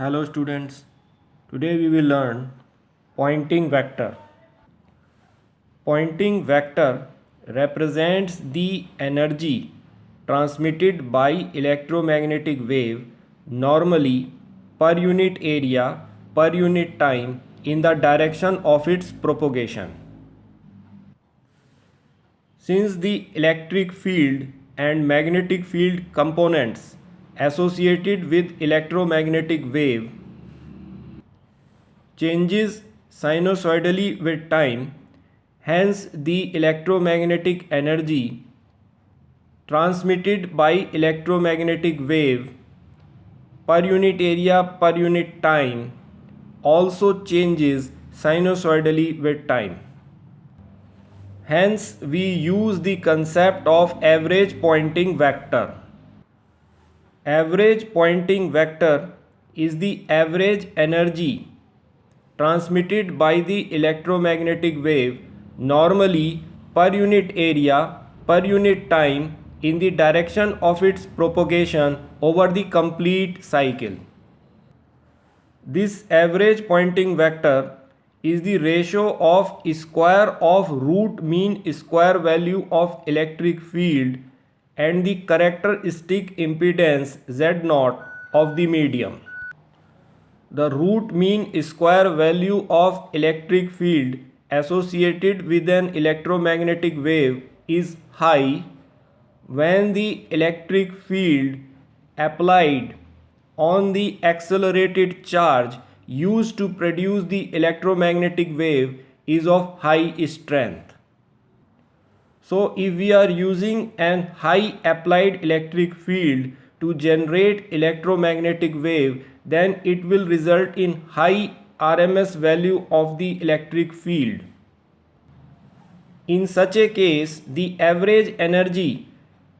Hello students, today we will learn Poynting vector. Poynting vector represents the energy transmitted by electromagnetic wave normally per unit area per unit time in the direction of its propagation. Since the electric field and magnetic field components associated with electromagnetic wave changes sinusoidally with time, hence the electromagnetic energy transmitted by electromagnetic wave per unit area per unit time also changes sinusoidally with time. Hence we use the concept of average Poynting vector. Average Poynting vector is the average energy transmitted by the electromagnetic wave normally per unit area per unit time in the direction of its propagation over the complete cycle. This average Poynting vector is the ratio of square of root mean square value of electric field and the characteristic impedance Z0 of the medium. The root mean square value of electric field associated with an electromagnetic wave is high when the electric field applied on the accelerated charge used to produce the electromagnetic wave is of high strength. So if we are using an high applied electric field to generate electromagnetic wave, then it will result in high RMS value of the electric field. In such a case, the average energy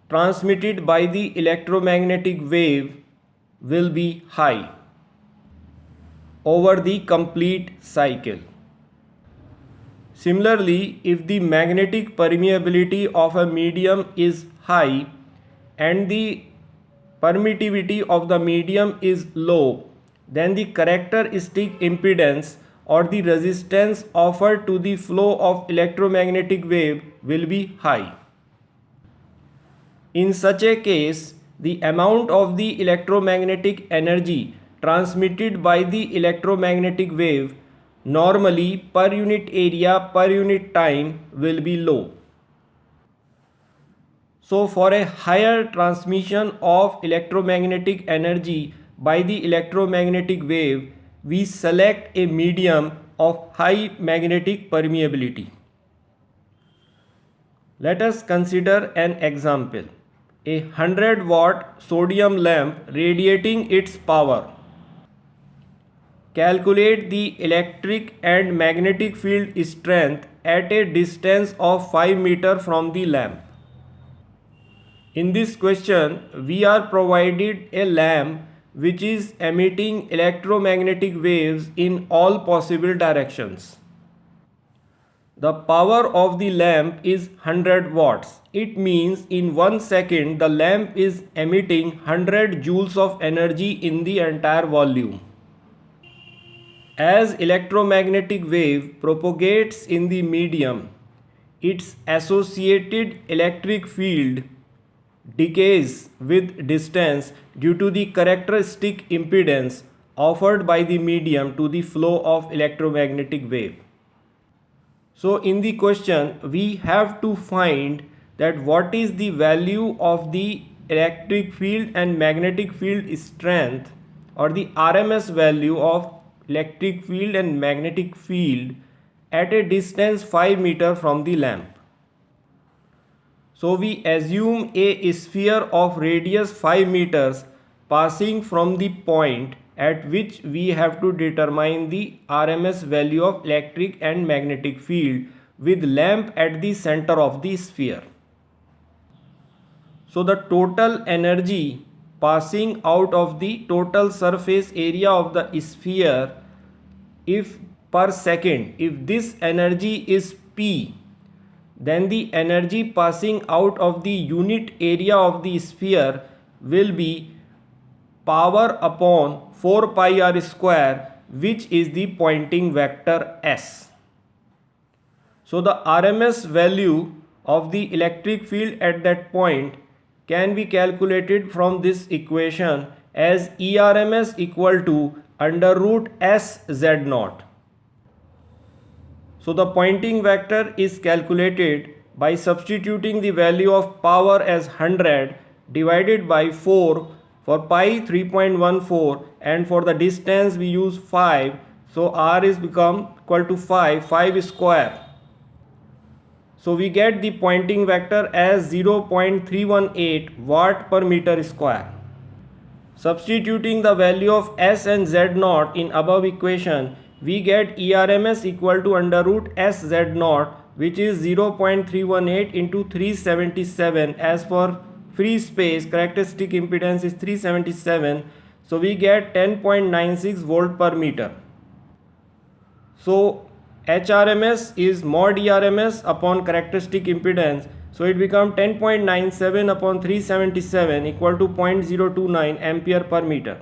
transmitted by the electromagnetic wave will be high over the complete cycle. Similarly, if the magnetic permeability of a medium is high and the permittivity of the medium is low, then the characteristic impedance or the resistance offered to the flow of electromagnetic wave will be high. In such a case, the amount of the electromagnetic energy transmitted by the electromagnetic wave normally per unit area per unit time will be low. So for a higher transmission of electromagnetic energy by the electromagnetic wave, we select a medium of high magnetic permeability. Let us consider an example. A 100-watt sodium lamp radiating its power. Calculate the electric and magnetic field strength at a distance of 5 meters from the lamp. In this question, we are provided a lamp which is emitting electromagnetic waves in all possible directions. The power of the lamp is 100 watts. It means in 1 second the lamp is emitting 100 joules of energy in the entire volume. As electromagnetic wave propagates in the medium, its associated electric field decays with distance due to the characteristic impedance offered by the medium to the flow of electromagnetic wave. So in the question we have to find that what is the value of the electric field and magnetic field strength or the RMS value of electric field and magnetic field at a distance 5 meters from the lamp. So we assume a sphere of radius 5 meters passing from the point at which we have to determine the RMS value of electric and magnetic field with lamp at the center of the sphere. So the total energy passing out of the total surface area of the sphere, if per second, if this energy is P, then the energy passing out of the unit area of the sphere will be power upon 4 pi r square, which is the Poynting vector S. So the RMS value of the electric field at that point can be calculated from this equation as ERMS equal to under root S Z naught. So the Poynting vector is calculated by substituting the value of power as 100 divided by 4 for pi 3.14, and for the distance we use 5, so r is become equal to 5 square. So we get the Poynting vector as 0.318 watt per meter square. Substituting the value of S and Z naught in above equation, we get ERMS equal to under root S Z naught, which is 0.318 into 377. As for free space, characteristic impedance is 377. So we get 10.96 volt per meter. So HRMS is mod ERMS upon characteristic impedance. So it becomes 10.97 upon 377 equal to 0.029 ampere per meter.